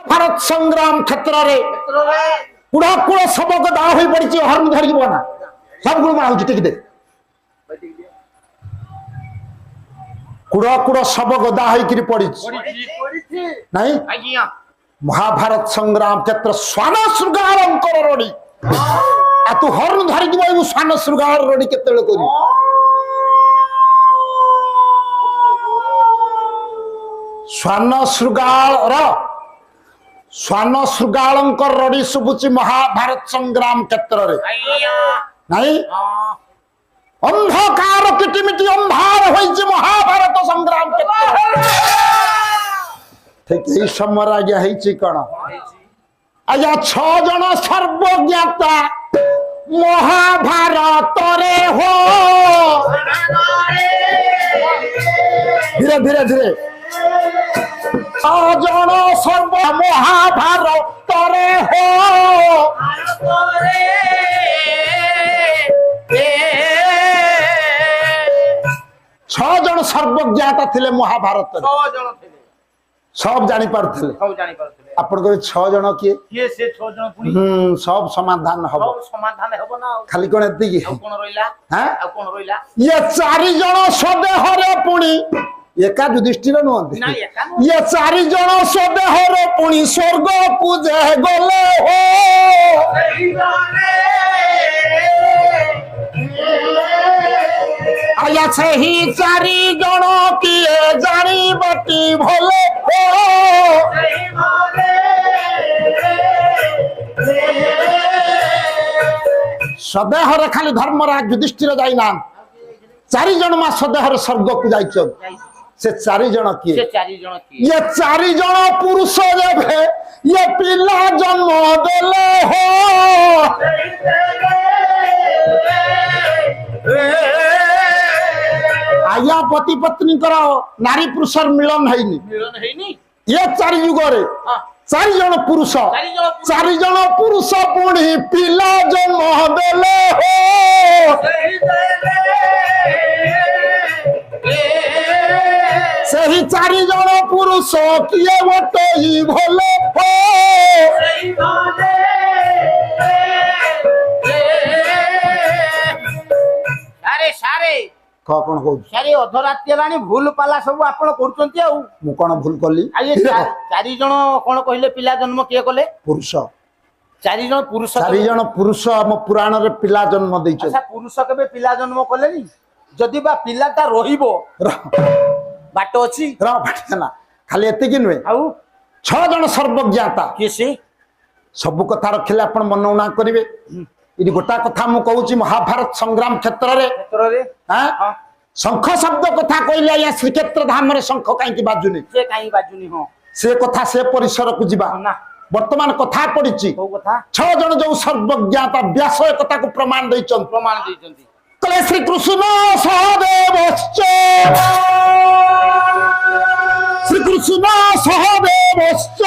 भारत संग्राम क्षेत्र रे कुड़ा कुड़ा सबक दाह होई पड़ी हरण धरि बना सब गुण माउची टिक दे कुड़ा कुड़ा सबक दाह होई करी पड़ी नहीं आज्ञा महाभारत संग्राम क्षेत्र स्वान शृंगारंकर रड़ी आ तू हरण धरि दिबो स्वान शृंगार रड़ी केतेले करी स्वान शृगालंकर रड़ी शुभुची महाभारत संग्राम क्षेत्र रे नहीं अंधकार किटिमिटी अंधार होइछि महाभारत संग्राम क्षेत्र ठीक यही समय आज्ञा होइछि कोन आज्ञा 6 जन सर्वज्ञाता महाभारत रे हो धीरे धीरे धीरे जन सर्व महाभारत रे हो 6 जन सर्वज्ञाता थिले महाभारत रे सब जानी पारथिले आपण को 6 जन किए से 6 जन पुनी सब समाधान हबो ना खाली कोन एति की कोन रोइला हां कोन रोइला ये 4 जन सदेहरे पुनी एका युधिष्ठिर नुहंती ये 4 जन सदेहरे पुनी स्वर्ग को जे गले हो आया छही 4 जन किए जानी बटी भले हो सदेहरे खाली धर्मराज युधिष्ठिर जाई ना 4 जन मा सदेहरे स्वर्ग को जाइछ से 4 जन किए ये 4 जन पुरुष जेबे ये पिला जन्म देले हो आया पति पत्नी करो नारी पुरुष मिलन हैनी ये 4 युग रे 4 जन पुरुष 4 जन पुरुष पुणी पिला जन्म देले हो सही 4 जन पुरुष किए गोटे ही भले हो कौन कहू सारे अधरात्रि रानी भूल पाला सब आपण करचंती आ मु कोन भूल करली आये 4 जन कोन कहिले पिला जन्म किए कले पुरुष 4 जन पुरुष 4 जन पुरुष हम पुराण रे पिला जन्म दैछ अच्छा पुरुष केबे पिला जन्म कले नी जदी बा पिलाटा रहिबो बाटो अछि बाटे ना खाली एते कि नुए आउ 6 जन सर्वज्ञाता किसी सब कथा रखले आपण मनौना करिवे इदी गोटा कथा मु कहूची महाभारत संग्राम क्षेत्र रे हां शंख शब्द कथा कहले या श्री क्षेत्र धाम रे शंख काई की बाजुनी हो से कथा से परिसर को जिबा ना वर्तमान कथा पडिची को कथा 6 जन जो सर्वज्ञाता व्यास कथा को प्रमाण दैचंती कले श्री कृष्ण सहदेवश्च श्री कृष्ण सहदेवश्च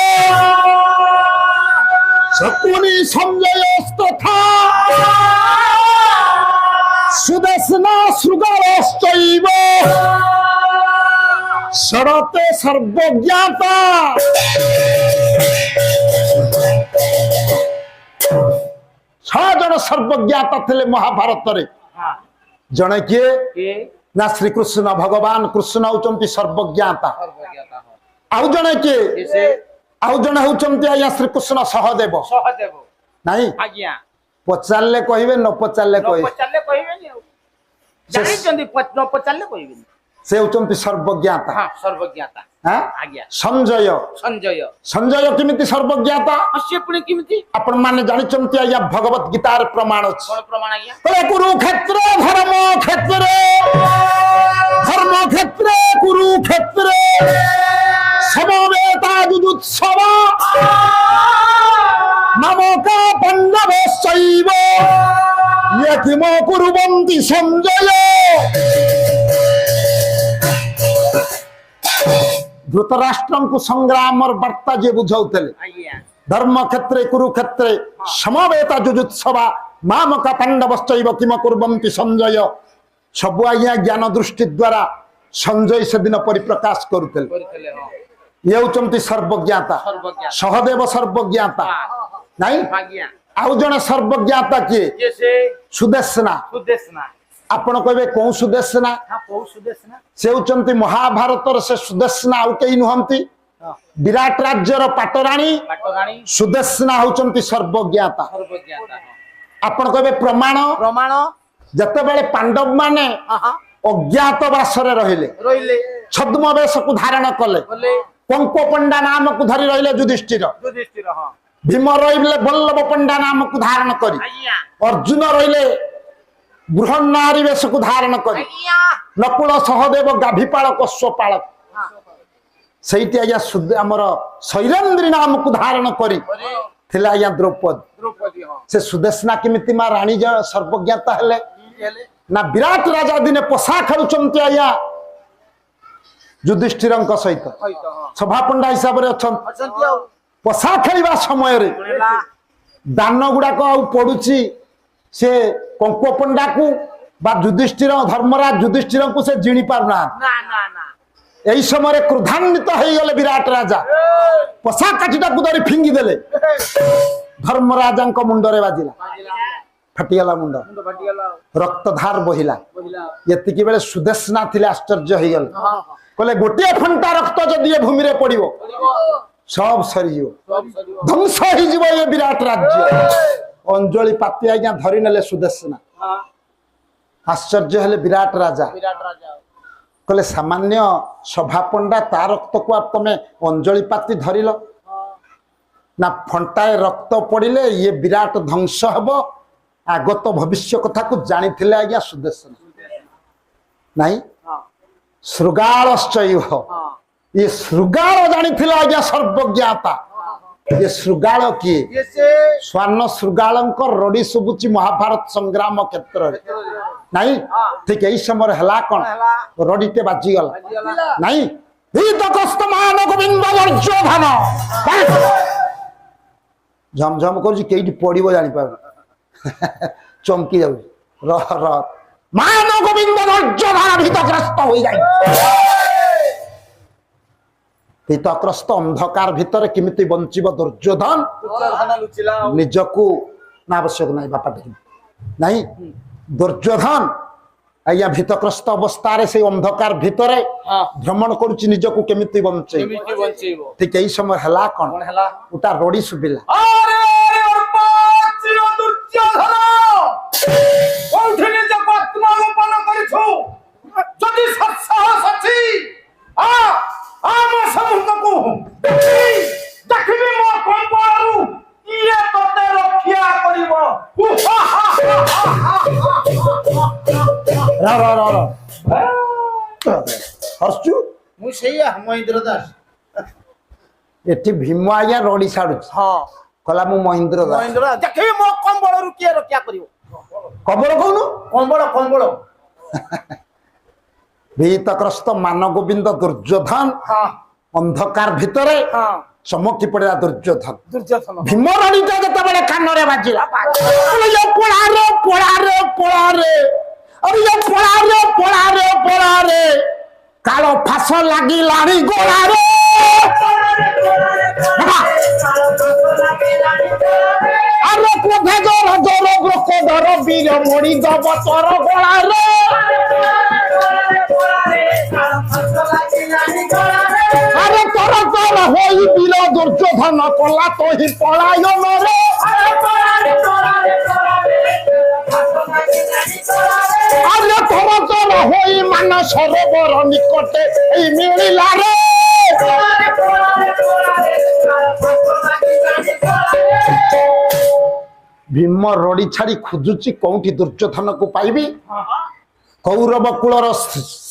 शकुनी संजयस्तथा सुदर्शना शृगालश्चैव शरते सर्वज्ञाता 6 जन सर्वज्ञाता थिले महाभारत रे जने किए ना श्री कृष्ण भगवान कृष्ण होचंती सर्वज्ञाता आउ जने किए आउ जने होचंती आया श्री कृष्ण सहदेव नहीं आज्ञा पचारले कहिबे न पचारले कहिबे जानि चंदी न पचारले कहिबे से होचंती सर्वज्ञाता हां सर्वज्ञाता हां आज्ञा संजय किमिति सर्वज्ञाता अस्य पुणी किमिति आपण माने जानि चंती आया भगवत गीता रे प्रमाण अछि कोन प्रमाण आज्ञा कले कुरुक्षेत्र धर्म क्षेत्र कुरुक्षेत्र समवेता जुजुत्सव नमोका पांडवश्चैव ये किमो कुर्वन्ति संजय धृतराष्ट्रं को संग्राम और वार्ता जे बुझाउतले धर्म क्षेत्र कुरुक्षेत्र समवेता जुजुत्सवा मामका पांडवश्चैव किम कुर्वन्ति संजय सब आज्ञा ज्ञान दृष्टि द्वारा संजय से दिन परिप्रकाश करुतले ଇଏ ହଉଛନ୍ତି ସର୍ବଜ୍ଞାତା ସର୍ବଜ୍ଞାତା। ସହଦେବ ସର୍ବଜ୍ଞାତା ନାଇଁ ଆଜ୍ଞା ଆଉ ଜଣେ ସର୍ବଜ୍ଞାତା କିଏ କିଏ ସେ ସୁଦେଶନା ସୁଦେଶନା ଆପଣ କହିବେ କୋଉ ସୁଦେଶନା ହଁ କୋଉ ସୁଦେଶନା ସେ ହଉଛନ୍ତି ମହାଭାରତର ସେ ସୁଦେଶନା ଆଉ କେହି ନୁହନ୍ତି ହଁ ବିରାଟ ରାଜ୍ୟର ପାଟରାଣୀ ପାଟରାଣୀ ସୁଦେଶନା ହଉଛନ୍ତି ସର୍ବଜ୍ଞାତା ସର୍ବଜ୍ଞାତା ହଁ। ଆପଣ କହିବେ ପ୍ରମାଣ ପ୍ରମାଣ ଯେତେବେଳେ ପାଣ୍ଡବ ମାନେ ହଁ ଅଜ୍ଞାତବାସରେ ରହିଲେ ରହିଲେ ଛଦ୍ମବେଶକୁ ଧାରଣ କଲେ ବୋଲେ ପଙ୍କ ପଣ୍ଡା ନାମକୁ ଧରି ରହିଲେ ଯୁଧିଷ୍ଠିର ଯୁଧିଷ୍ଠିର ହଁ ଭୀମ ରହିଲେ ବଲ୍ଲଭ ପଣ୍ଡା ନାମକୁ ଧାରଣ କରି ଆଜ୍ଞା ଅର୍ଜୁନ ରହିଲେ ବୃହନ୍ନାରୀ ବେଶକୁ ଧାରଣ କରି ଆଜ୍ଞା ନକୁଳ ସହଦେବ ଗାଭୀପାଳକ ସ୍ୱପାଳକ ସେଇଠି ଆଜ୍ଞା ଆମର ଶୈଲେନ୍ଦ୍ରୀ ନାମକୁ ଧାରଣ କରି ବୋଲେ ଥିଲା ଆଜ୍ଞା ଦ୍ରୌପଦୀ ଦ୍ରୌପଦୀ ହଁ ସେ ସୁଦେଶନା କେମିତି ମା ରାଣୀ ସର୍ବଜ୍ଞାତା ହେଲେ ହେଲେ ନା ବିରାଟ ରାଜା ଦିନେ ପୋଷା ଖେଳୁଛନ୍ତି ଆଜ୍ଞା ଯୁଧିଷ୍ଠିରଙ୍କ ସହିତ ସହିତ ହଁ ସଭା ପଣ୍ଡା ହିସାବରେ ଅଛନ୍ତି ଅଛନ୍ତି ଆଉ ପୋଷା ଖେଳିବା ସମୟରେ ହେଲା ଦାନ ଗୁଡାକ ଆଉ ପଡୁଛି ସେ କଙ୍କ ପଣ୍ଡାକୁ ବା ଯୁଧିଷ୍ଠିର ଧର୍ମରାଜ ଯୁଧିଷ୍ଠିରଙ୍କୁ ସେ ଜିଣି ପାରୁନାହାନ୍ତି ନା ନା ନା এই সময় ক্রোধান্বিত হয়ে গেলে বিরাট রাজা পশা কাঠিটাকে ধরে ফিঙ্গি দেলে ধর্মরাজাঙ্ক মুন্ডরে বাজিলা ফাটিগলা মুন্ড ମୁଣ୍ଡ ଫାଟିଗଲା ଆଉ রক্তধার বহিলা ବହିଲା এতিকি বেড়ে সুদেশনা ଥିଲେ আশ্চর্য হয়ে গেল ହଁ ହଁ কলে গোটিয়ে ফন্টা রক্ত যদি এ ভূমিরে পড়িব সব সরিଯିବ ସବୁ ସରିବ ধ্বংস হয়ে এ বিরাট রাজ্য অঞ্জলি পাতি আজ্ঞা ধরি নেলে সুদেশনা ହଁ আশ্চর্য হলে বিরাট রাজা ବିରାଟ ରାଜା ଆଉ কলে সামান্য সভা পণ্ডা তা রক্তকু তুমি অঞ্জলি পাতি ধরিল না ফন্টায় রক্ত পড়িলে ইয়ে বিরাট ধ্বংস হব আগত ভবিষ্য কথাকু জানিলে আজ্ঞা সুদেশনা নাই ହଁ শৃগালশ্চৈব ହଁ ইয়ে শৃগাল জানিলে আজ্ঞা সর্বজ্ঞাতা ইয়ে শৃগাল কিয়ে ଇଏ ସେ ସ୍ୱର୍ଣ୍ଣ ଶୃଗାଳଙ୍କ ରଡି ଶୁଭୁଛି ମହାଭାରତ ସଂଗ୍ରାମ କ୍ଷେତ୍ରରେ ନାଇଁ ଠିକ ଏଇ ସମୟରେ ହେଲା କଣ ହେଲା ରଡିଟେ ବାଜିଗଲା ବାଜିଗଲା ନାଇଁ ଭୀତକସ୍ତ ମାନ ଗୋବିନ୍ଦ ବର୍ଜ୍ୟଧନ ଝମଝମ କରୁଛି କେଇଠି ପଡିବ ଜାଣିପାରୁନି ଚମକି ଯାଉଛି ରହ ରହ ମାନ ଗୋବିନ୍ଦ ବର୍ଜ୍ୟଧନ ଭୀତଗ୍ରସ୍ତ ହୋଇଯାଇ ଭୀତଗ୍ରସ୍ତ ଅନ୍ଧକାର ଭିତରେ କେମିତି ବଞ୍ଚିବ ଦୁର୍ଯ୍ୟୋଧନ ଦୁର୍ଯ୍ୟୋଧନ ଲୁଚିଲା ଆଉ ନିଜକୁ ନା ଆବଶ୍ୟକ ନାହିଁ ବାପା ଟିକେ ନାଇଁ ଦୁର୍ଯ୍ୟୋଧନ ଆଜ୍ଞା ଭୀତଗ୍ରସ୍ତ ଅବସ୍ଥାରେ ସେଇ ଅନ୍ଧକାର ଭିତରେ ହଁ ଭ୍ରମଣ କରୁଛି ନିଜକୁ କେମିତି ବଞ୍ଚେଇବ କେମିତି ବଞ୍ଚେଇବ ଠିକ ଏଇ ସମୟ ହେଲା କଣ କଣ ହେଲା ଗୋଟା ରଡି ଶୁଭିଲା ଆରେ ଆରେ ଅର୍ପାଚିର ଦୁର୍ଯ୍ୟୋଧନ କୋଉଠି ନିଜକୁ ଆତ୍ମଗୋପନ କରିଛୁ ଯଦି ସତ୍ସାହସ ଅଛି ଆମ ସମୁଦ୍ରକୁ ଦେଖିବି ମୋ କମ୍ବଳରୁ ଇଏ ତତେ ରକ୍ଷା କରିବ ହସୁଛୁ ମୁଁ ସେଇଆ ମହେନ୍ଦ୍ର ଦାସ ଏଠି ଭୀମ ଆଜ୍ଞା ରଡି ଛାଡୁଛି ହଁ କହିଲା ମୁଁ ମହେନ୍ଦ୍ର ଦାସ ମହେନ୍ଦ୍ର ଦାସ ଦେଖିବି ମୋ କମ୍ବଳରୁ କିଏ ରକ୍ଷା କରିବ କବର କହୁନୁ କମ୍ବଳ କମ୍ବଳ ଭୀତଗ୍ରସ୍ତ ମାନ ଗୋବିନ୍ଦ ଦୁର୍ଯ୍ୟୋଧନ ହଁ ଅନ୍ଧକାର ଭିତରେ ହଁ ଚମକି ପଡିଲା ଦୁର୍ଯ୍ୟୋଧନ ଦୁର୍ଯ୍ୟୋଧନ ଭୀମ ରଡିଟା ଯେତେବେଳେ କାନରେ ବାଜିଲା ପଳାରେ ପଳାରେ ପଳାରେ ଅରେ ପଳାରେ ପଳାରେ ପଳାରେ କାଳ ଫାସ ଲାଗିଲାଣି ଗୋଳାରେ ଆରେ କୋଧେ ଜୋର ଜୋର ବ୍ରୋକ ଧର ବୀର ମଣି ଦବ ତୋର ଗୋଳାରେ আরে তর তর হই বীর দুর্যোধন কলা তহি পলায়নরে আরে তর তর হই মান সরোবর নিকটে এই মিলিলা রে ভীম রড়ি ছাড়ি খুঁজুছি কোউঠি দুর্যোধনକୁ পাইবি কৌরব কুলর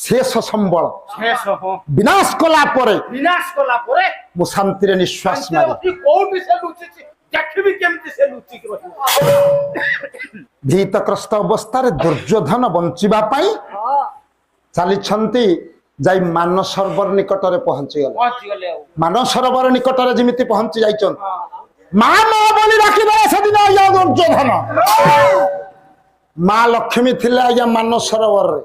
শেষ সম্বল শেষ ହଁ বিনাশ কলা পরে ବିନାଶ କଲା ପରେ ମୁଁ ଶାନ୍ତିରେ ନିଶ୍ୱାସ ମାରି ଅତି କୋଉଠି ସେ ଲୁଚିଛି ଦେଖିବି କେମିତି ସେ ଲୁଚିକି ରହିବ ଭୀତଗ୍ରସ୍ତ ଅବସ୍ଥାରେ ଦୁର୍ଯ୍ୟୋଧନ ବଞ୍ଚିବା ପାଇଁ ଚାଲିଛନ୍ତି ଯାଇ ମାନ ସରୋବର ନିକଟରେ ପହଞ୍ଚିଗଲେ ପହଞ୍ଚିଗଲେ ଆଉ ମାନ ସରୋବର ନିକଟରେ ଯେମିତି ପହଞ୍ଚି ଯାଇଛନ୍ତି ମା ମା ବୋଲି ଡାକିଦେଲେ ସେଦିନ ଆଜ୍ଞା ଦୁର୍ଯ୍ୟୋଧନ ମା ଲକ୍ଷ୍ମୀ ଥିଲେ ଆଜ୍ଞା ମାନ ସରୋବରରେ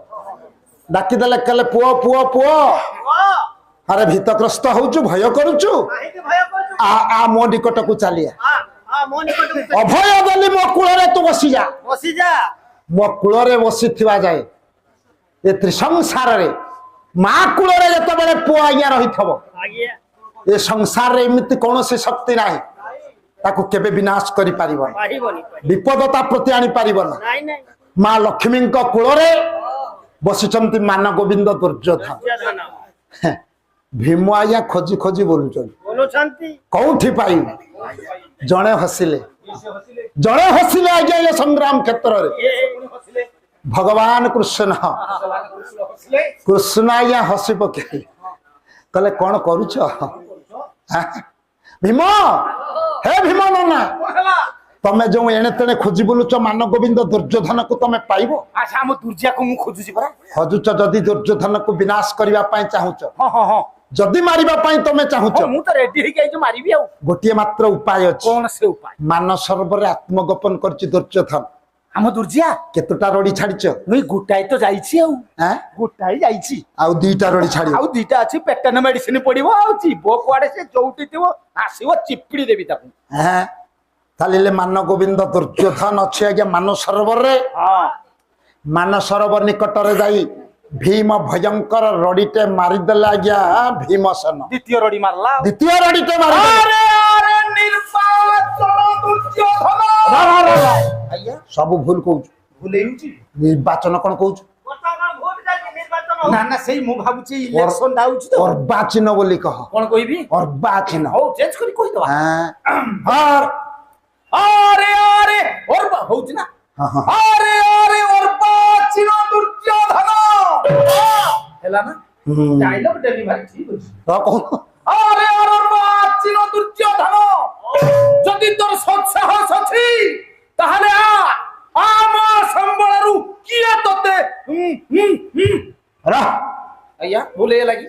ଡାକିଦେଲେ କହିଲେ ପୁଅ ପୁଅ ପୁଅ ଆରେ ଭୀତଗ୍ରସ୍ତ ହଉଛୁ, ଭୟ କରୁଛୁ, କାହିଁକି ଭୟ କରୁଛୁ? ଆ ମୋ ନିକଟକୁ ଚାଲିଆ। ମୋ ନିକଟକୁ ଅଭୟ ଦେଲି ମୋ କୂଳରେ ତୁ ବସିଯା। ବସିଯା। ମୋ କୂଳରେ ବସିଥିବା ଯାଏ ଏ ତ୍ରିସଂସାରରେ ମା କୂଳରେ ଯେତେବେଳେ ପୁଅ ଆଜ୍ଞା ରହିଥିବ, ଆଜ୍ଞା ଏ ସଂସାରରେ ଏମିତି କୌଣସି ଶକ୍ତି ନାହିଁ ତାକୁ କେବେ ବିନାଶ କରିପାରିବନି, ପାରିବନି। ବିପଦ ତା ପ୍ରତି ଆଣିପାରିବନି। ନାଇଁ ନାଇଁ। ମା ଲକ୍ଷ୍ମୀଙ୍କ କୂଳରେ ବସିଛନ୍ତି ମାନ ଗୋବିନ୍ଦ ଦୁର୍ଯ୍ୟୋଧନ। ଦୁର୍ଯ୍ୟୋଧନ ଭୀମ ଆଜ୍ଞା ଖୋଜି ଖୋଜି ବୋଲୁଛନ୍ତି, ବୋଲୁଛନ୍ତି କୋଉଠି ପାଇବୁ? ଜଣେ ହସିଲେ, ଜଣେ ହସିଲେ ଆଜ୍ଞା ଏ ସଂଗ୍ରାମ କ୍ଷେତ୍ରରେ ଭଗବାନ କୃଷ୍ଣ। କୃଷ୍ଣ ଆଜ୍ଞା ହସି ପକେଇଲେ, କହିଲେ କଣ କରୁଛ? ଭୀମ, ହେ ଭୀମ ନନା, ତମେ ଯୋଉ ଏଣେ ତେଣେ ଖୋଜି ବୁଲୁଛ ମାନ ଗୋବିନ୍ଦ ଦୁର୍ଯ୍ୟୋଧନକୁ ତମେ ପାଇବ? ଆଚ୍ଛା ଆମ ଦୁର୍ଯ୍ୟାକୁ ମୁଁ ଖୋଜୁଛି ପରା। ଖୋଜୁଛ ଯଦି ଦୁର୍ଯ୍ୟୋଧନକୁ ବିନାଶ କରିବା ପାଇଁ ଚାହୁଁଛ, ହଁ ହଁ ହଁ ଯଦି ମାରିବା ପାଇଁ ତମେ ଚାହୁଁଛ, ମୁଁ ତ ରେଡି ହେଇକି ଆଇଛି ମାରିବି। ଆଉ ଗୋଟିଏ ମାତ୍ର ଉପାୟ ଅଛି। କଣ ସେ ଉପାୟ? ମାନ ସରୋବରରେ ଆତ୍ମଗୋପନ କରିଛି ଦୁର୍ଯ୍ୟୋଧନ। ଆମ ଦୁର୍ଯ୍ୟା କେତେଟା ରଡି ଛାଡିଛ? ମୁଇଁ ଗୋଟାଏ ତ ଯାଇଛି। ଆଉ ଆଁ? ଗୋଟାଏ ଯାଇଛି, ଆଉ ଦିଟା ରଡି ଛାଡିବ। ଆଉ ଦିଟା ଅଛି। ପେଟେନ ମେଡିସିନ ପଡିବ। ଆଉ ଯିବ କୁଆଡେ? ସେ ଯୋଉଠି ଥିବ ଆସିବ, ଚିପିଡି ଦେବି ତାକୁ। ହଁ, ତାହେଲେ ମାନ ଗୋବିନ୍ଦ ଦୁର୍ଯ୍ୟୋଧନ ଅଛି ଆଜ୍ଞା ମାନ ସରୋବରରେ। ହଁ ମାନ ସରୋବର ନିକଟରେ ଯାଇ ଭୀମ ଭୟଙ୍କର ରଡିଟେ ମାରିଦେଲେ ଆଜ୍ଞା ଭୀମସେନ। ଦ୍ୱିତୀୟ ରଡି ମାରିଲା। ଦ୍ୱିତୀୟ ରଡିଟେ ମାରିଦେଲେ। ଆରେ ଆରେ ନିର୍ବାଚନ ଦୁର୍ଯ୍ୟୋଧନ। ଆଜ୍ଞା ସବୁ ଭୁଲ କହୁଛୁ। ଭୁଲେଇଉଛି। ନିର୍ବାଚନ କଣ କହୁଛୁ? ନା ନା, ସେଇ ମୁଁ ଭାବୁଛି ଇଲେକ୍ସନ ଆଉଛି ତ। ଅର୍ବାଚୀନ ବୋଲି କହ। କଣ କହିବି? ଅର୍ବାଚୀନ। ହଉ ଚେଞ୍ଜ କରି କହିଦବା। ହଁ। ଆରେ ଆରେ ଅର୍ବା ହଉଛି ନା। ହଁ, ହଁ। ଆରେ ଆରେ ଅର୍ବାଚୀନ ଦୁର୍ଯ୍ୟୋଧନ ହେଲା ନା। ହୁଁ। ଡାଇଲଗ ଡେଲିଭରି ଠିକ ଅଛି। ତ କହୁନ। ଆରେ ଆରେ ଅର୍ବାଚୀନ ଦୁର୍ଯ୍ୟୋଧନ, ଯଦି ତୋର ସତ୍ସାହସ ଅଛି ତାହେଲେ ଆମ ସମ୍ବଳରୁ କିଏ ତତେ ରହ। ଆଜ୍ଞା ଭୁଲେଇ ଲାଗି।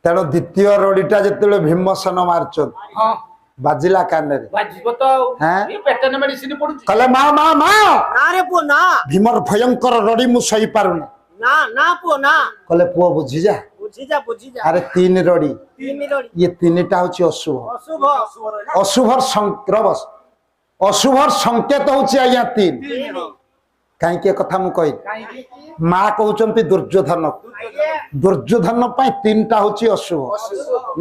ତେଣୁ ଦ୍ୱିତୀୟ ରଡିଟା ଯେତେବେଳେ ଭୀମସେନ ମାରିଛନ୍ତି, ହଁ ବାଜିଲା କାନରେ। ବାଜିବ ତ। ଆଉ ହାଁ? ଏ ପେଟେନ ମେଡିସିନ ପଡୁଛି। କହିଲେ ମା ମା ମା, ନା ରେ ପୁଅ ନା। ଭୀମର ଭୟଙ୍କର ରଡି ମୁଁ ସହିପାରୁନି। ନା ନା ପୁଅ ନା। କହିଲେ ପୁଅ ବୁଝିଯା। ବୁଝିଯା ବୁଝିଯା। ଆରେ ତିନି ରଡି, ତିନି ରଡି ଇଏ ତିନିଟା ହଉଛି ଅଶୁଭ। ଅଶୁଭ। ଅଶୁଭର ଅଶୁଭର ସଂକେତ ହଉଛି ଆଜ୍ଞା ତିନି। କାହିଁକି ଏ କଥା ମୁଁ କହିଲି? କାହିଁକି? ମା କହୁଛନ୍ତି ଦୁର୍ଯ୍ୟୋଧନ, ଦୁର୍ଯ୍ୟୋଧନ ପାଇଁ ତିନିଟା ହଉଛି ଅଶୁଭ।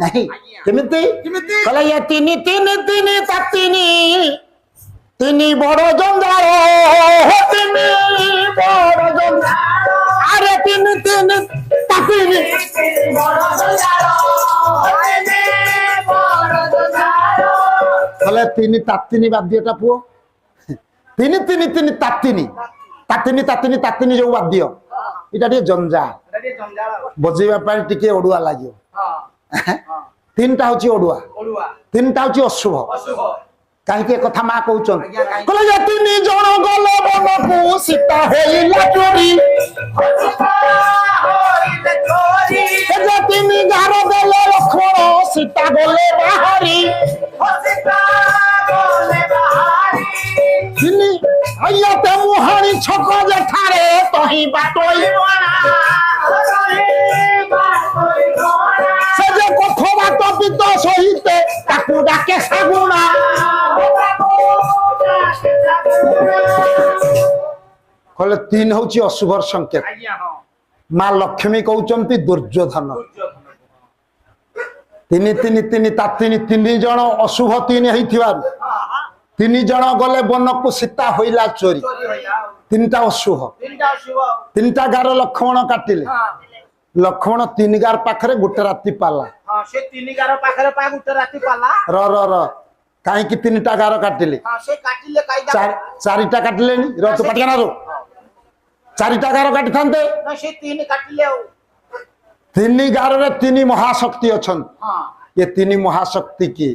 ନାହିଁ କେମିତି? କହିଲେ ଇଏ ତିନି ତିନି ତିନି ତାତିନି, ତିନି ବଡ ଜଞ୍ଜାଳ, ତିନି ବଡ ଜଞ୍ଜାଳ। ଆରେ ତିନି ତିନି ତାତିନି, କହିଲେ ତିନି ତାତିନି ବାଦ୍ୟଟା ପୁଅ। ତିନି ତିନି ତିନି ତାତିନି, ତାତିନି ତାତିନି ତାତିନି ଯୋଉ ବାଦ୍ୟ, ଏଇଟା ଟିକେ ଜଞ୍ଜାଳ, ବଜେଇବା ପାଇଁ ଟିକେ ଅଡୁଆ ଲାଗିବ। ତିନିଟା ହଉଛି ଅଡୁଆ, ତିନିଟା ହଉଛି ଅଶୁଭ। କାହିଁକି ଏ କଥା ମା କହୁଛନ୍ତି? କହିଲେ ଯେ ତିନି ଜଣ ଗଲେ ବନକୁ, ସୀତା ହେଇଲା ଚୋରି। ଯେ ତିନି ଗାର ଦେଲେ ଲକ୍ଷ୍ମଣ, ସୀତା ଗଲେ ବାହାରି। ତିନି ଆଜ୍ଞା ତେ ମୁହାଣୀ ଛକ ଯେଠାରେ, ତହିଁ ବାଟୋଇ ସେ ଯେ କଥ ବାଟ ପିତ ସହିତେ, ତାକୁ ଡାକେ ଶାଗୁଣା। କହିଲେ ତିନି ହଉଛି ଅଶୁଭର ସଂକେତ। ମା ଲକ୍ଷ୍ମୀ କହୁଛନ୍ତି ଦୁର୍ଯ୍ୟୋଧନ। ତିନି ତିନି ତିନି ତାତିନି, ତିନି ଜଣ ଅଶୁଭ ତିନି ହେଇଥିବାରୁ ତିନି ଜଣ ଗଲେ ବନକୁ, ସୀତା ହୋଇଲା ଚୋରି। ତିନିଟା ଅଶୁଭ, ତିନିଟା ଗାର ଲକ୍ଷ୍ମଣ କାଟିଲେ। ଲକ୍ଷ୍ମଣ ତିନି ଗାର ପାଖରେ ଗୋଟେ ରାତି ପାଲା। ସେ ତିନି ଗାର ପାଖରେ ଗୋଟେ ରାତି ପାଲା। ର ର ର କାହିଁକି ତିନିଟା ଗାର କାଟିଲେ? ସେ କାଟିଲେ ଚାରିଟା କାଟିଲେନି? ର ତୁ କାଟିକା ରୁ ଚାରିଟା ଗାର କାଟିଥାନ୍ତେ। ସେ ତିନି କାଟିଲେ। ଆଉ ତିନି ଗାରରେ ତିନି ମହାଶକ୍ତି ଅଛନ୍ତି। ଏ ତିନି ମହାଶକ୍ତି କିଏ?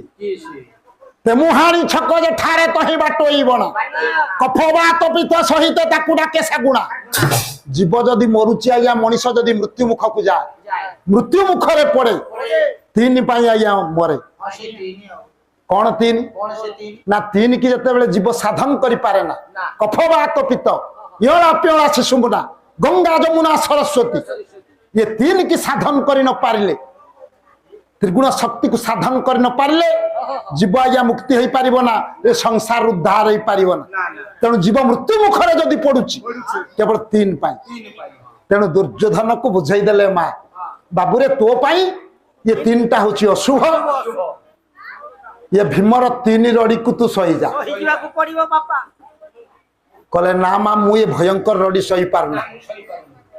ତେମୁହାଣୀ ଛକ ଯେଠାରେ, ତହିଁ ବାଟୋଇ ବଣ। କଫ ବାତ ପିତ ସହିତ, ତାକୁ ଡାକେ ଶାଗୁଣା। ଜୀବ ଯଦି ମରୁଛି ଆଜ୍ଞା, ମଣିଷ ଯଦି ମୃତ୍ୟୁ ମୁଖକୁ ଯାଏ, ମୃତ୍ୟୁ ମୁଖରେ ପଡେ, ତିନି ପାଇଁ ଆଜ୍ଞା ମରେ। କଣ ତିନି? ନା ତିନି କି ଯେତେବେଳେ ଜୀବ ସାଧନ କରିପାରେ ନା, କଫ ବାତ ପିତ, ଇଅଳା ପିଅଳା ଶିଶୁ ମୁନା, ଗଙ୍ଗା ଯମୁନା ସରସ୍ୱତୀ, ଏ ତିନି କି ସାଧନ କରି ନ ପାରିଲେ त्रिगुण शक्ति को साधन कर न पारे जीव आज्ञा मुक्ति हो पार ना ए संसार उद्धार हो पार ना तेणु जीव मृत्यु मुखर जदि पड़ुची केवल तीन पाई तेणु दुर्योधन को बुझेदेले माँ बाबूरे तो पाई ये तीन टा हूँ अशुभ ये भीमर तीन रड़ी को तू सही जा कहले ना माँ मु ये भयंकर रड़ी सही पारना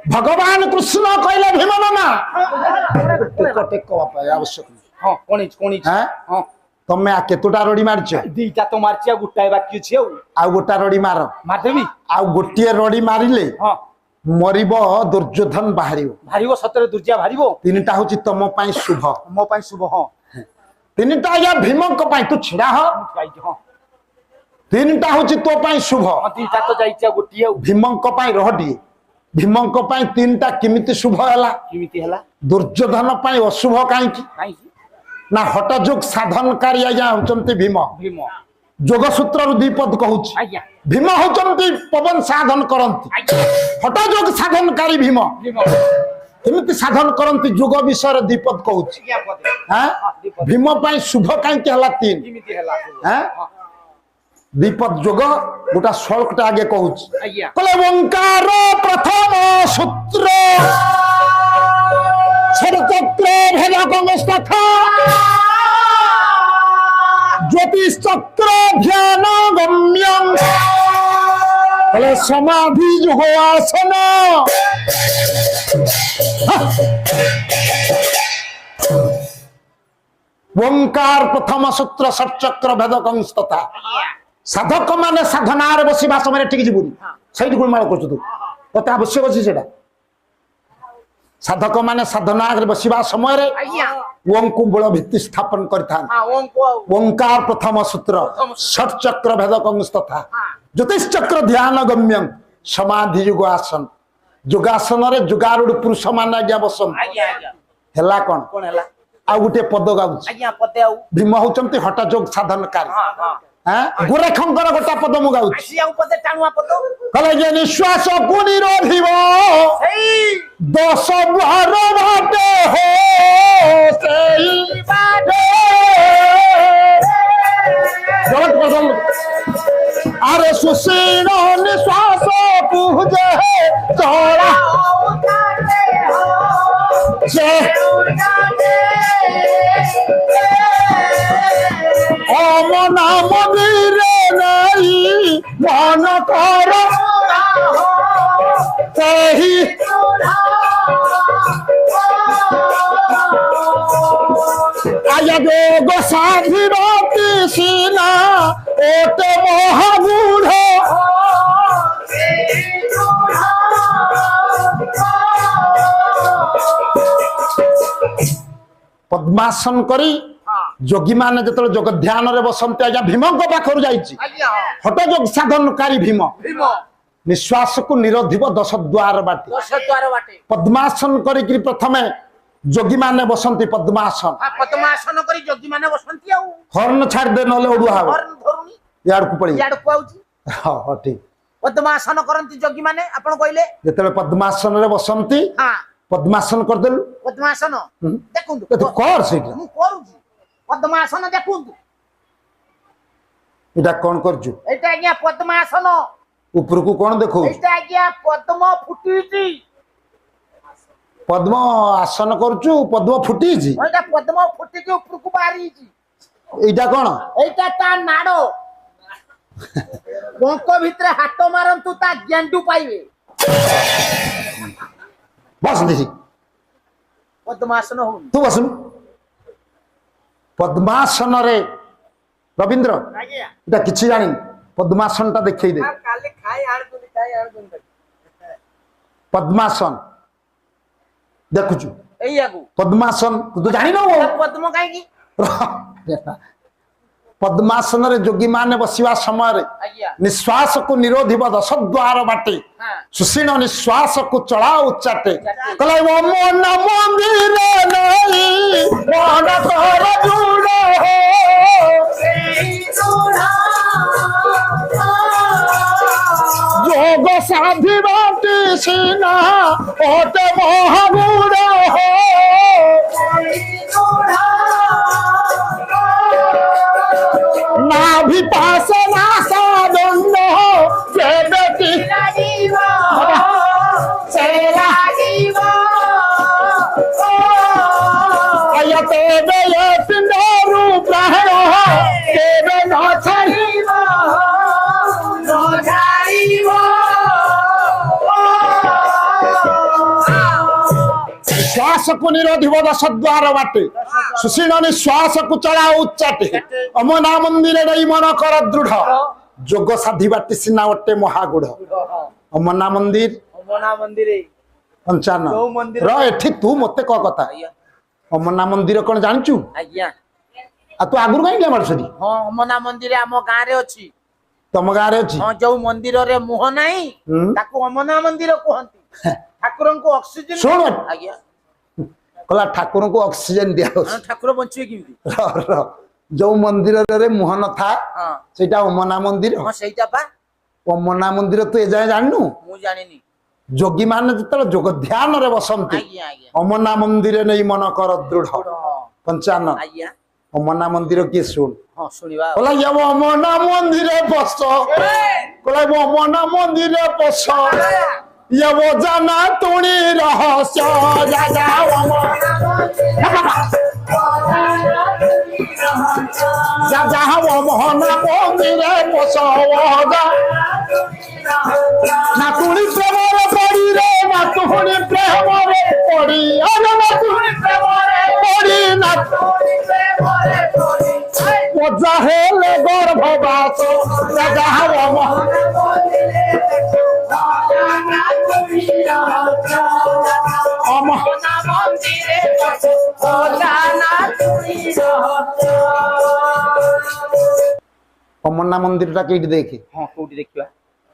भगवान कृष्ण कहले भीम ना आवश्यक तमे आ केतुटा रड़ी मारछ दीटा तो मारछि गुटाए बाकी छै आ गोटा रड़ी मार मारदेबी आ गोटिए रड़ी मारिले मरिब दुर्योधन बाहरिबो सतरे दुर्जा बाहरिबो तीनटा होची तम पई शुभ मो पई शुभ तीनटा या भीमक पई तू छिड़ा हो तीनटा होची तो पई शुभ तीनटा तो जाइछा गोटिए भीमक पई रहडी भीमक पई तीनटा किमिति शुभ हला दुर्योधन पई अशुभ काई की ना हठयोग साधनकारी आज्ञा होचंती भीम भीम जोगसूत्र दीपद कहूची आज्ञा भीम होचंती पवन साधन करंती हठयोग साधनकारी भीम केमिति साधन करंती जोग विषय दीपद कहूची हां भीम पई शुभ काई के हला तीन किमिति हला हां दीपद जोग गोटा श्लोकटा आगे कहूची कहले ओंकार प्रथम सूत्र सरचक्र भेदकंस्तथा ज्योतिश्चक्र ध्यान गम्यं कहले समाधि युग आसन ओंकार प्रथम सूत्र सरचक्र भेदकंस्तथा साधक माने साधनार बसिबा समय ठीक जीवनी सही गुणमाल करछु तू तते आवश्यक अछि सेटा साधक माने साधना बसिबा समय रे ओं को बळ भित्ति स्थापन करथान ओंकार प्रथम सूत्र षट चक्र भेदकंस्तथा ज्योतिष चक्र ध्यान गम्यं समाधि युग आसन योगासन रे जुगारूढ़ पुरुष माने आज्ञा बसम हेला कोन हेला आ गुटे पद गाउछ आज्ञा पते आउ भीम होचंती हठयोग साधनकारी गोरेखंकर गोटा पद मु गाउछ कहले जे निश्वास को निरोधिब दस बार बाटे हो सेई बाटे गलत पदम अरे सुशील निश्वास पूजे चोरा से ओम नाम वीरे नहीं मन कर सही आया जोग साधिरती सीना ओट महागूढ़ पद्मासन करी जोगी माने जतले जोग ध्यान रे बसंती आज्ञा भीमक पाखरु जाईची हठ जोग साधनकारी भीम निश्वास को निरोधिब 10 द्वार बाटे पद्मासन करी कि प्रथमे जोगी माने बसंती पद्मासन करी जोगी माने बसंती आउ हर्न छाड़ दे नले ओडुआ हाव हर्न धरुनी यार को पड़ी यार को आउची हां ठीक पद्मासन करंती जोगी माने आपण कहले जतले पद्मासन रे बसंती हां पद्मासन कर देलु पद्मासन देखुं तो कर सेटा मु करूची पद्मासन देखुं एटा कोन करजु एटा आज्ञा पद्मासन ऊपर को कोन देखो एटा आज्ञा पद्म फुटीची पद्म आसन करजु पद्म फुटीची एटा पद्म फुटीची ऊपर को बारीची एटा कोन एटा ता नाडो कोंको भितरे हाथ मारंतु ता गेंडू पाइबे बस देखी पद्मासन हो तू बसनु पद्मासन रे रविंद्र एटा किछि जानि पद्मासन ता देखै दे काले खाई आड़ दुन पद्मासन देखुछु एयागु पद्मासन तू जानि न पद्म काई की पद्मासन रे जोगी माने बसिवा समय रे निश्वास को निरोधिब 10 द्वार बाटे सुशील निश्वास को चढ़ा उच्चाटे कहले वो मन मंदिर नहीं मन कर जुड़े हो जोग साधि बाटे सीना ओटे महागुण हो नाभि पास नासा दंड केबेटी आयते बे पिंडरू प्राण केबे न छाड़िब श्वास को निरोधिब दश द्वार बाटे सुशील निश्वास को चला उच्चाटे अमना मंदिर नहीं मन कर दृढ़ जोग साधी बाटे सिना ओटे महागुढ़ अमना मंदिर पंचान जो मंदिर- र एठी तू मते क कथा अमना मंदिर कोन जानचू आज्ञा आ तू आगुर काई ले मारसरी हाँ अमना मंदिर आम गाँव रे अच्छी तम गां रे अछि हाँ जो मंदिर रे मुह नहीं हम्म। ताको अमना मंदिर कहती ठाकुर को ऑक्सीजन सुन। आज्ञा कला ठाकुर को ऑक्सीजन दिया हाँ, ठाकुर बंचिए केमती जो मंदिर रे मुह न था हाँ सेटा अमना मंदिर हाँ सहीटा पा अमना मंदिर तू ए जाय जाननु मु जानिनी जोगी मान जतल जोग ध्यान रे बसंती आज्ञा आज्ञा अमना मंदिर नहीं मन कर दृढ़ हाँ, पंचान आज्ञा अमना मंदिर की सुन हाँ सुनिबा कला ये अमना मंदिर बस कला वो अमना मंदिर बस ये वो जाना तुणी रहस्य राजा राजा वो अमना मंदिर बस ना तुणी प्रेम रे पड़ी रे ना तुणी प्रेम रे पड़ी ना तुणी प्रेम रे पड़ी ना मजा हेले गर्भवास राजा वो अमरना मंदिर टा केटी देखे हाँ कोठी देखिबा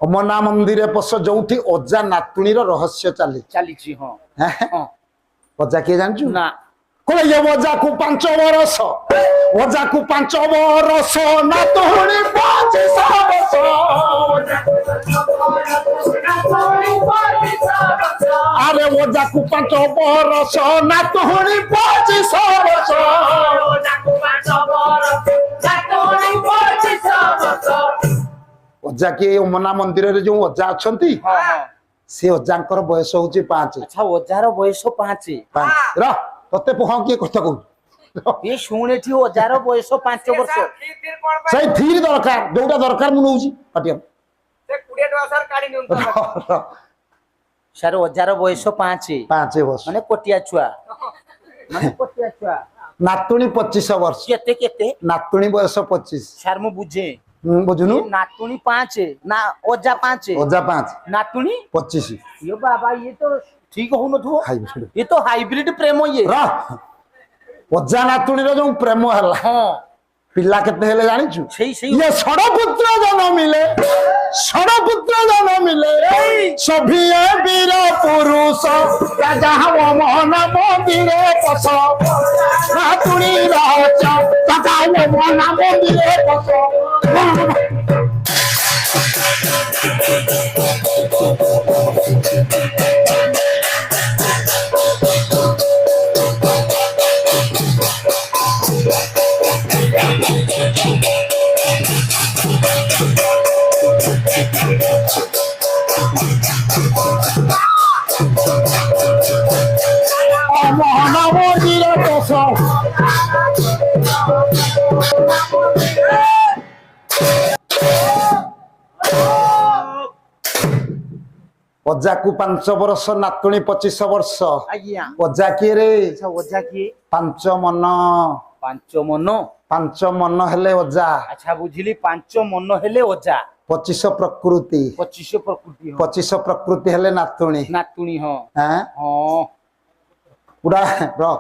अमरना मंदिर पस जोठी अजा नातुणीर रहस्य चली चलीची हाँ हाँ अजा किए जानचु ना कहले अजा को 5 बरस अजा को 5 बरस नातुणी 25 वर्ष अरे अजा को 5 बरस नातुणी 25 वर्ष अजा के अमरना मंदिर रे जो अजा अछंती हाँ हाँ से अजांकर बयस होची 5 अच्छा ओजार बयस 5 र तते पह किए कथा कहू ये शुणे थी ओजार बयस 5 वर्ष सही थीर दरकार जोटा दरकार मु नउची पाटिया सर ओजार बयस 5 5 वर्ष माने कोटिया छुआ माने कोटिया छुआ नातुणी 25 वर्ष केते केते नातुणी बयस 25 सर मु बुझे बुझुनु ये नातुणी 5 ना ओजा 5 अजा 5 नातुणी 25 ये बाबा ये तो ठीक हो न थो हाइब्रिड ये तो हाइब्रिड प्रेम ये र अजा नातुणी रो जो प्रेम हला हाँ पिला केते हेले जानिछु सही सही ये षडपुत्र जन मिले षडपुत्र जन मिले सभी वीर पुरुष राजा हव मोहन मंदिरे पस नातुणी रहस्य राजा हव मोहन मंदिरे पस मोहन मंदिरे पस अजा को 5 वर्ष नातुणी 25 वर्ष आज्ञा अजा किए रे अच्छा ओजा किए 5 मन 5 मन 5 मन हेले अजा अच्छा बुझिली 5 मन हेले ओजा 25 प्रकृति 25 प्रकृति हो 25 प्रकृति हेले नातुणी नातुणी हो हैं हाँ पूरा र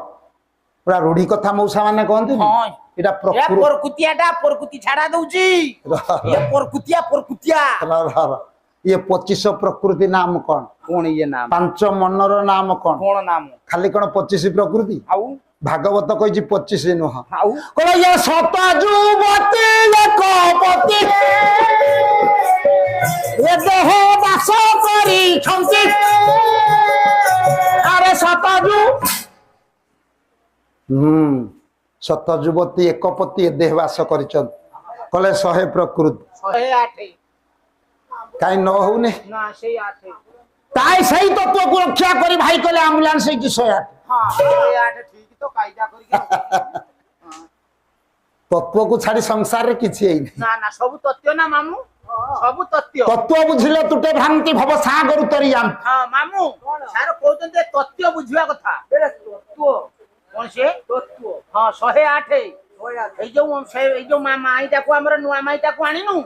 पूरा रूढ़ी कथा मौसा माने कहंती हाँ एटा ये प्रकृति पोरकुतियाटा पोरकुति छाड़ा दउची ये पोरकुतिया ये 25 प्रकृति नाम कौन कौन ये नाम 5 मनर नाम कौन कौन नाम खाली कौन 25 प्रकृति आउ भागवत कही 25 नुह आउ कहला ये सतजुवती एकपति ये देह वास करी छंती अरे सतजु सतजुवती एकपति देह वास करिछन कले 100 प्रकृति 108 कहीं न होने ना से 8 ताई सही तत्व को रक्षा करी भाई कले एम्बुलेंस की 108 हां 108 ठीक तो कायदा करी तत्व को छाड़ी संसार रे किछि एई ना ना सब तथ्य ना मामू सब तथ्य तत्व बुझिले तुटे भ्रांति भव सागर उतरी जाम हां मामू सार कहउते तथ्य बुझिया कथा तत्व कोन से तत्व हां 108 এই যে মাইটা কো আমরা নুয়া মাইটা কো আনিনু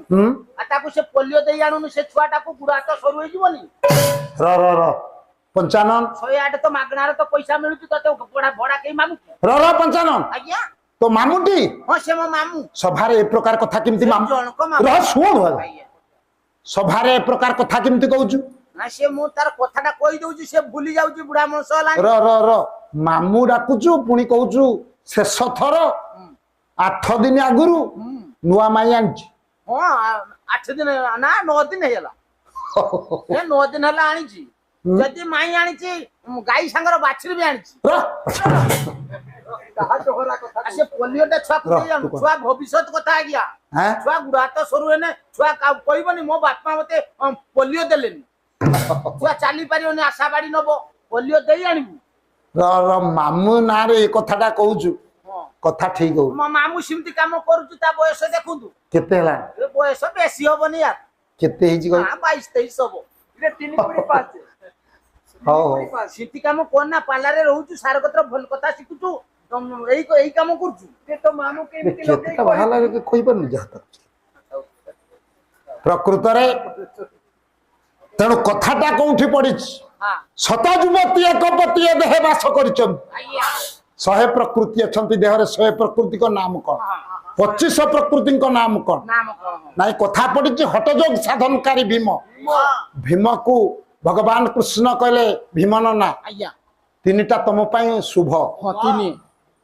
আর তাকু সে পোলিও দেই আনুনু সে ছুয়াটা কো গুড়া তো সরু হই জীবনি र 95 108 তো মাগଣାর তো পয়সা মিলুছি ততে বড়া বড়া কেই মামু र 95 আজ্ঞা तो मामुटी हां से मो मामू सभारे ए प्रकार कथा किमती मामू जणको मामू र सुन आज्ञा सभारे ए प्रकार कथा किमती कहउछु ना से मो तार कथाटा कहि दउची से भूली जाउची बुढ़ा मनस हला र मामू डाकुछु पुणी कहउछु शेष थर 8 दिन आगुरु नुआ माई आनछि हां 8 दिन ना 9 दिन हेला ए 9 दिन हला आनिची जदी माई आनिची गाई संगर बाछरी भी आनिची कहा तोहरा कथा से पोलियोटा छुआ को दे जानु छुआ भविष्यत कथा आ गया हैं छुआ गुड़ा तो सरू हेने छुआ कहबनी मो बापा मते पोलियो देलेनी छुआ चाली पारियोनी आशा बाड़ी नबो पोलियो देई आनिबु र मामू ना रे ए कथाटा कहउछु कथा ठीक हो मो मामू सिमती काम करूछु ता बयस देखुंतु केते हला ए बयस बेसी होबनी यार केते हिजी को हां 22 23 होबो इले 3 कोड़ी 5 हो सिटी काम कोन ना पालारे रहूछु सार कत्र भल कथा सिकुछु एई काम करछु ते तो मामू केमिति लोके केते भाला रे कोई पर नहीं जाता प्रकृत रे तेणु कथाटा कोठी पड़िछ हां सता युवती एकपति देह वास करिचम आइया 100 प्रकृति अछंती देह रे 100 प्रकृति को नाम कोन 25 प्रकृति को नाम कोन नाम कोन नाइ कथा पड़िछ हठयोग साधनकारी भीम भीम को भगवान कृष्ण कहले भीमन ना आइया तीनटा तम पई शुभ हां तिनी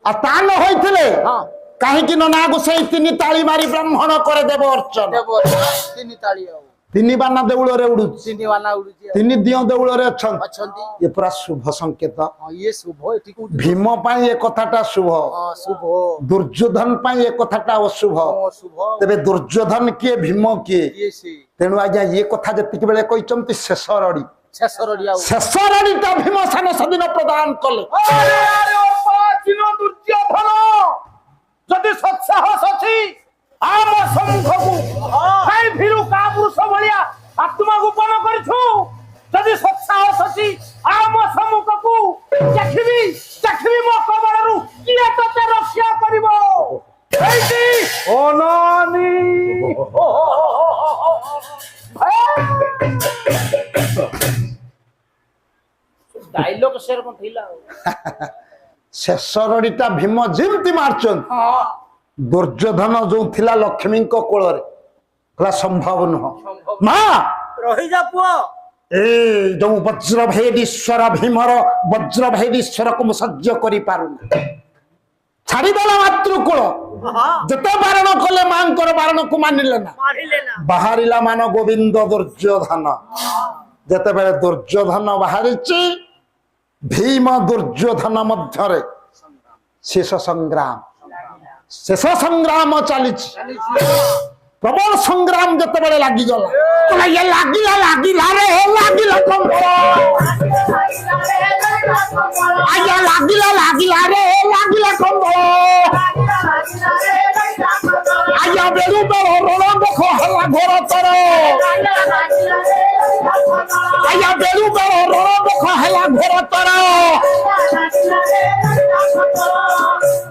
आ ता न होइथिले हां काहे कि नना गोसाई तीन ताली मारी ब्राह्मण करे देव अर्चन देबो तिनी ताली आउ तीन बाना देउल रे उडु तिनी वाला उडुची तीन दियो देउल रे अछन अछंती ये पूरा शुभ संकेत हां ये शुभ एठी को भीम पई ए कथाटा शुभ हां शुभ दुर्योधन पई ए कथाटा अशुभ हां शुभ तबे दुर्योधन के भीम के ये से तेनु आज्ञा ये कथा जतिक बेले कहिचंती शेष रडी शेषरडी आउ शेष रडीटा भीम सान सदिन प्रदान कले अरे अरे ओ पाचिनो दुर्योधन जदि सत्साहस अछि आम सम्मुखकु काई भिरु का पुरुष भलिया आत्मा गोपन करछु जदि सत्साहस अछि आम सम्मुखकु चखबी मो कबररु किए तते रक्षा करिवो एति ओनानी डायलॉग शेर कोन थिला शेष रडीटा भीम जिमती मारचन हां दुर्योधन जो थिला लक्ष्मी को कोल रे कला संभव न मां रही जा पुओ ए जो वज्र भेदीश्वर भीमर वज्र भेदीश्वर को सह्य करि पारु छाड़ी देला मातृकुल जते बारण कले मांकर बारण को मानिले ना बाहरिला मान गोविंद दुर्योधन जते बेले दुर्योधन बाहरिची भीम दुर्योधन मध्यरे शेष संग्राम चली प्रबल संग्राम जते बेले लागी गला तो ये लागिला रे लागिला कम आया लागिला रे लागिला कम आया बेरु बेरो रण देखो हला घोर तर आया बेरु बेरो रण देखो हला घोर तर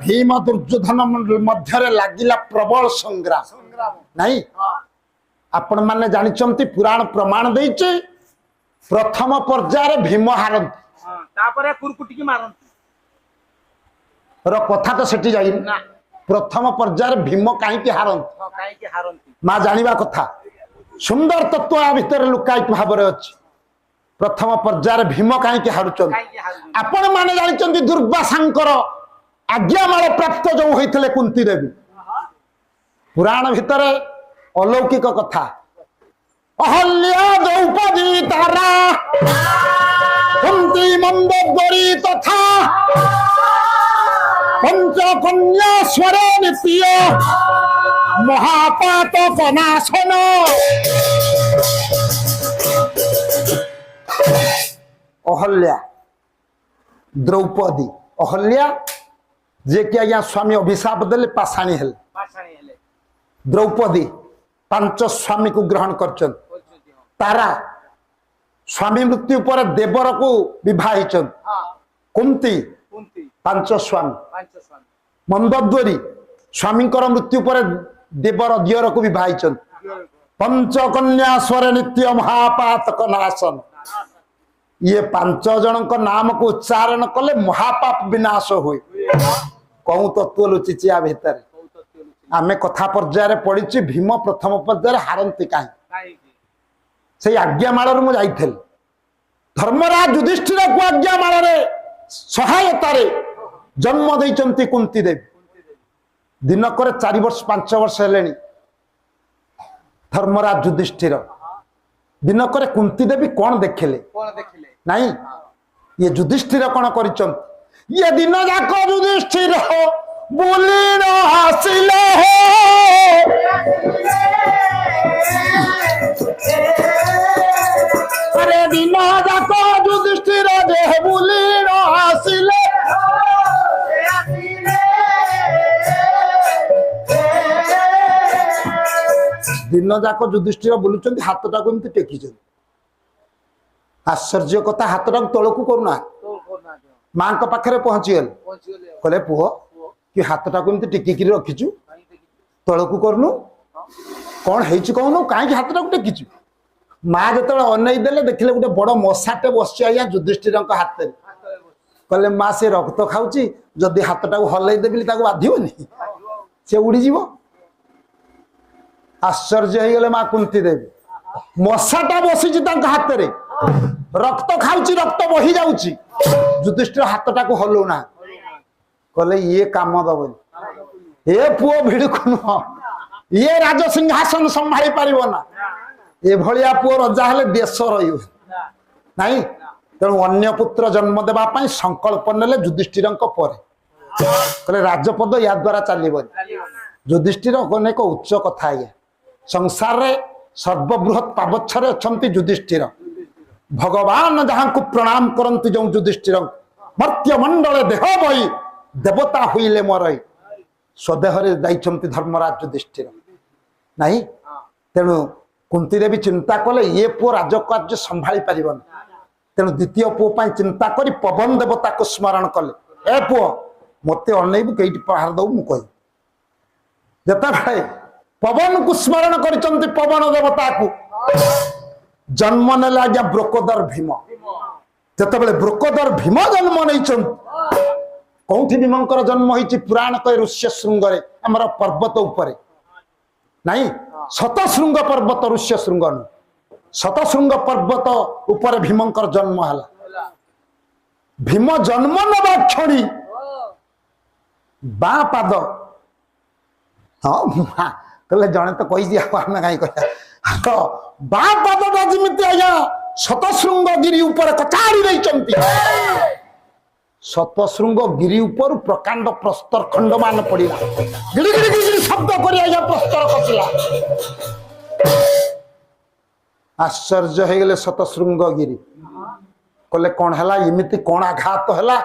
भीम दुर्योधन मध्यरे लागिला प्रबल संग्राम नहीं आपण माने जानिचंती पुराण प्रमाण देइचे प्रथम पर्याय भीम हारंती तापरे कुरकुटी की मारंती र कथा तो सेठी जाई ना प्रथम पर्याय भीम काहे की हारंती काहे की हारंती मा जानिबा कथा सुंदर तत्व आ भीतर लुकायित भाबरे अछि प्रथम पर्याय भीम काहे की हारुचन आपण माने जानिचंती दुर्वासांकर आज्ञामाल प्राप्त जो होइतले कुंती देवी पुराण भितरे अलौकिक कथा अहल्या द्रौपदी तारा कुंती मंदोदरी तथा पंच कन्या स्वरे नित्य महापातक नाशन अहल्या द्रौपदी अहल्या जे कि आज्ञा स्वामी अभिशाप देले पाषाणी हेले द्रौपदी पांच स्वामी को ग्रहण कर तारा स्वामी मृत्यु पर देवर को विवाहित कुंती पांच स्वामी मंदोदरी स्वामी मृत्यु पर देवर दियर को विवाहित पंचकन्या स्वर नित्य महापातक नाशन ये पांच जन नाम को उच्चारण कले महापाप विनाश हुए कहूँ तत्व लुचिचिया भितर आमे कथा पर्याय पढ़ी भीम प्रथम पर्याय हारती कहीं से आज्ञामाल मुझे जाइल धर्मराज युधिष्ठिर को आज्ञामाल सहायतार जन्म देती कुंती देवी दिनक 4 वर्ष 5 वर्ष हेले धर्मराज युधिष्ठिर दिनक कुंती देवी कौन देखिले नहीं ये युधिष्ठिर कौन कर ये दिन जाक युधिष्ठिर बुली हासिले अरे दिन जाक युधिष्ठिर जे बुली हासिले दिन जाक युधिष्ठिर बुलुचंती हाथटा को एमती टेकी आश्चर्य कथा हाथटा तलकू करूना मां को पाखरे पहुंची गल कहले पुओ कि हाथटा को एमती टेकी रखिचु तलकू करनु कौन हेची कहनु काहे हाथटा को टेकीचु मां जतले अनई देले देखिले गोटे बड़ मशाटे बसछि आया युधिष्ठिर हाथ में कहले मां से रक्त खाउची जदि हाथटा को हलै देबिली ताको बाधिबनी से उड़ी जीवो आश्चर्य हो गले मां कुंती देवी मशाटा बसी हाथ में रक्त खाऊची रक्त बही जाऊची युधिष्ठिर हाथटा को हलौना कहले ये काम दबनी ए पुओ भिड़कु नुह ये राज सिंहासन संभाली पारिबो ना ए भलिया पुओ रजा हेले देश रहियो नाही तेणु अन्य पुत्र जन्म देबा पई संकल्प नेले युधिष्ठिर पर कहले राजपद या द्वारा चलीबनी युधिष्ठिर अनेक उच्च कथा ये संसार रे सर्वबृहत पावच्छरे अछंती युधिष्ठिर भगवान जहां को प्रणाम करंती जो युधिष्ठिर मर्त्य मंडल देह बई देवता हुईले मरई स्वदेह जाइछंती धर्मराज युधिष्ठिर नहीं तेणु कुंती देवी चिंता कले ये पुओ राजकार्य संभाली पारिबन तेणु द्वितीय पुओ पई चिंता करी पवन देवता को स्मरण कले ए पुओ मते अनैबु केइटी पहाड़ दउ मु कहि जता भाई पवन को स्मरण करिचंती पवन देवता को जन्म नेला आज्ञा ब्रोकोदर भीम जत बेले ब्रोकोदर भीम जन्म नहीं कौटी भीमंकर जन्म होइछि पुराण कहे ऋष्य श्रृंग रे हमर पर्वत उपरे नहीं शतशृंग पर्वत ऋष्य श्रृंग शतशृंग पर्वत उपरे भीमंकर जन्म हला भीम जन्म नबा क्षणी बा पाद हाँ कहले जने तो कहि दिया आमे काई कहया तो बा पादटा जिमिति आया शतशृंग गिरी ऊपर कचाड़ी रहिचंती शतशृंग गिरी ऊपर प्रकांड प्रस्तर खंडमान पड़िला गिड़ी गिड़ी गिड़ी शब्द करी आया प्रस्तर कसिला आश्चर्य हो गले शतशृंग गिरी कहले कौन हला इमिति कौन आघात हला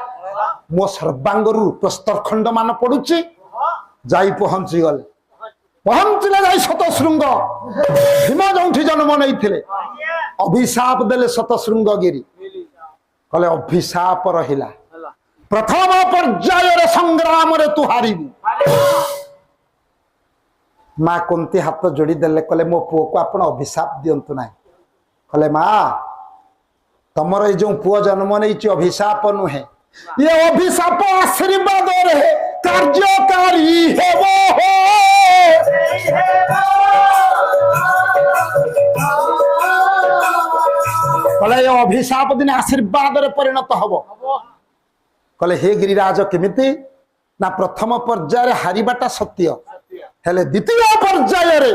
मो सर्वांगरु प्रस्तर खंडमान पड़ुची जाई पहुंची गले पहुंचले जाई शतशृंग भीम जो जन्म नहीं अभिशाप देले शतशृंग गिरी कहले अभिशाप रहिला प्रथम पर्यायर संग्राम रे तू हारिबु मां कुंती हाथ जोड़ी देले कहले मो पुओ को आपण अभिशाप दियंतु नाही कहले मां तमर ए जो पुओ जन्म नहीं अभिशाप नुहे ये अभिशाप आशीर्वाद रे कार्यकारी हेबो हो कहले अभिशाप दिन आशीर्वाद रे परिणत हबो कहले हे गिरिराज केमिति ना प्रथम पर्याय हारिबाटा सत्य हेले द्वितीय पर्याय रे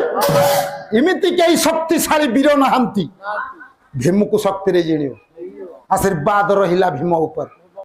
इमिति कई शक्तिशाली वीर नहांती भीम को शक्ति रे जिणियो आशीर्वाद रहिला भीम ऊपर